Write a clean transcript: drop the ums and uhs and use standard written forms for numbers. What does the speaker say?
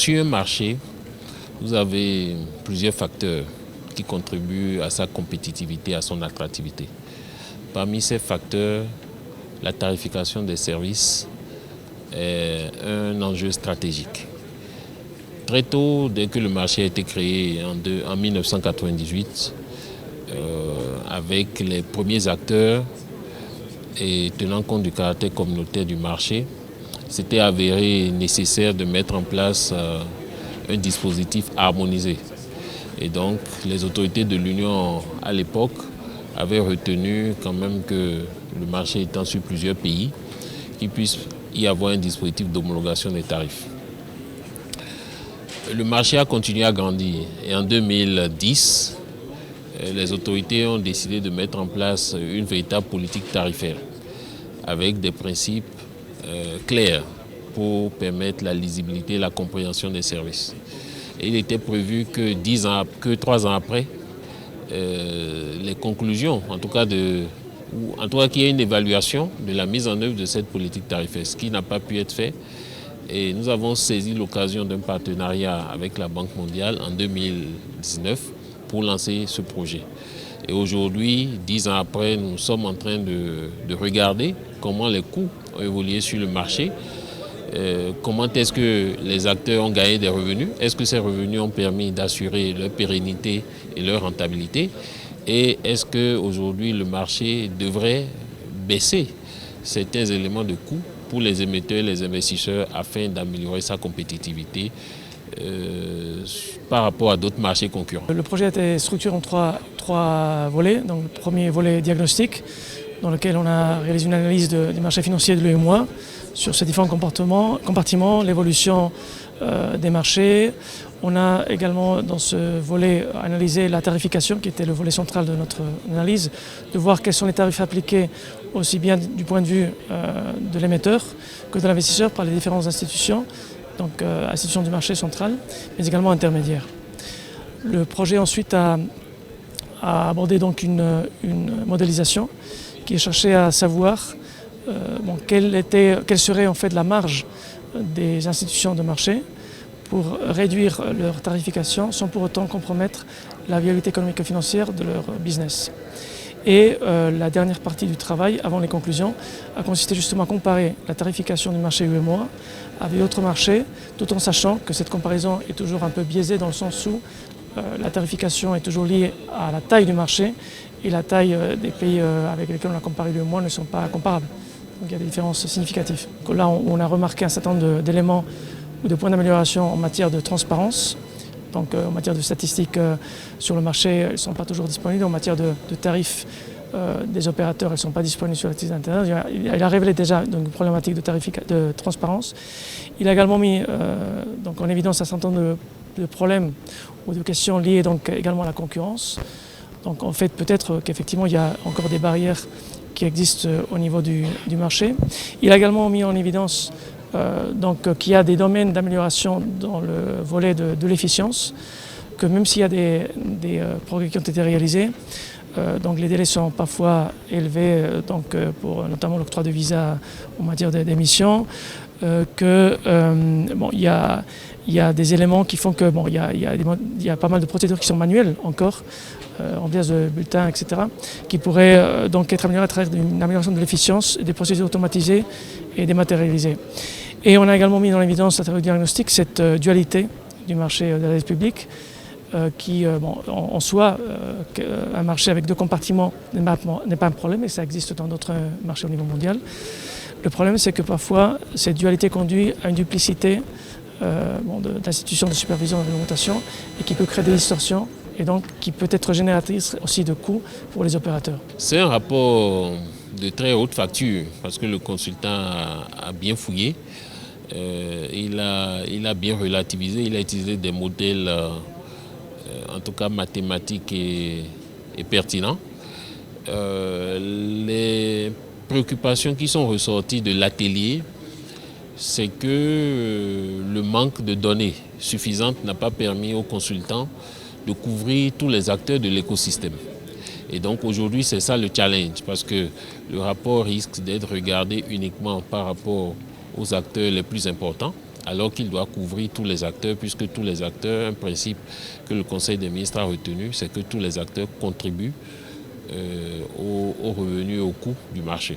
Sur un marché, vous avez plusieurs facteurs qui contribuent à sa compétitivité, à son attractivité. Parmi ces facteurs, la tarification des services est un enjeu stratégique. Très tôt, dès que le marché a été créé en 1998, avec les premiers acteurs et tenant compte du caractère communautaire du marché, c'était avéré nécessaire de mettre en place un dispositif harmonisé. Et donc, les autorités de l'Union à l'époque avaient retenu quand même que le marché étant sur plusieurs pays, qu'il puisse y avoir un dispositif d'homologation des tarifs. Le marché a continué à grandir et en 2010, les autorités ont décidé de mettre en place une véritable politique tarifaire avec des principes clairs pour permettre la lisibilité et la compréhension des services. Et il était prévu que 3 ans après, les conclusions, en tout cas qu'il y ait une évaluation de la mise en œuvre de cette politique tarifaire, ce qui n'a pas pu être fait. Et nous avons saisi l'occasion d'un partenariat avec la Banque mondiale en 2019 pour lancer ce projet. Et aujourd'hui, 10 ans après, nous sommes en train de regarder comment les coûts ont évolué sur le marché, comment est-ce que les acteurs ont gagné des revenus, est-ce que ces revenus ont permis d'assurer leur pérennité et leur rentabilité, et est-ce qu'aujourd'hui le marché devrait baisser certains éléments de coûts pour les émetteurs et les investisseurs afin d'améliorer sa compétitivité par rapport à d'autres marchés concurrents. Le projet a été structuré en trois volets. Donc, le premier volet diagnostic, dans lequel on a réalisé une analyse des marchés financiers de l'UEMOA sur ces différents compartiments, l'évolution des marchés. On a également dans ce volet analysé la tarification, qui était le volet central de notre analyse, de voir quels sont les tarifs appliqués aussi bien du point de vue de l'émetteur que de l'investisseur par les différentes institutions, donc institutions du marché central, mais également intermédiaires. Le projet ensuite a abordé donc une modélisation qui cherchait à savoir quelle serait en fait la marge des institutions de marché pour réduire leur tarification sans pour autant compromettre la viabilité économique et financière de leur business. Et la dernière partie du travail, avant les conclusions, a consisté justement à comparer la tarification du marché UEMOA avec d'autres marchés, tout en sachant que cette comparaison est toujours un peu biaisée dans le sens où la tarification est toujours liée à la taille du marché et la taille des pays avec lesquels on a comparé l'UEMOA ne sont pas comparables. Donc il y a des différences significatives. Donc là, on a remarqué un certain nombre d'éléments ou de points d'amélioration en matière de transparence. Donc en matière de statistiques sur le marché, elles ne sont pas toujours disponibles. En matière de tarifs des opérateurs, elles ne sont pas disponibles sur le site internet. Il a révélé déjà une problématique de transparence. Il a également mis donc en évidence un certain nombre de problèmes ou de questions liées donc également à la concurrence. Donc en fait, peut-être qu'effectivement, il y a encore des barrières qui existent au niveau du marché. Il a également mis en évidence qu'il y a des domaines d'amélioration dans le volet de l'efficience, que même s'il y a des progrès qui ont été réalisés, donc les délais sont parfois élevés pour notamment l'octroi de visa en matière d'émission, il y a des éléments qui font que il y a pas mal de procédures qui sont manuelles encore, en biais de bulletins, etc., qui pourraient donc être améliorées à travers une amélioration de l'efficience, des procédures automatisées et dématérialisées. Et on a également mis dans l'évidence à travers le diagnostic cette dualité du marché de la dette publique, qui en soi, un marché avec deux compartiments n'est pas un problème, et ça existe dans d'autres marchés au niveau mondial. Le problème, c'est que parfois, cette dualité conduit à une duplicité d'institutions de supervision et de réglementation, et qui peut créer des distorsions, et donc qui peut être génératrice aussi de coûts pour les opérateurs. C'est un rapport de très haute facture, parce que le consultant a bien fouillé, il a bien relativisé, il a utilisé des modèles en tout cas mathématiques et pertinents. Les préoccupations qui sont ressorties de l'atelier, c'est que le manque de données suffisantes n'a pas permis aux consultants de couvrir tous les acteurs de l'écosystème. Et donc aujourd'hui, c'est ça le challenge, parce que le rapport risque d'être regardé uniquement par rapport aux acteurs les plus importants, alors qu'il doit couvrir tous les acteurs, puisque tous les acteurs, un principe que le Conseil des ministres a retenu, c'est que tous les acteurs contribuent aux revenus et aux coûts du marché.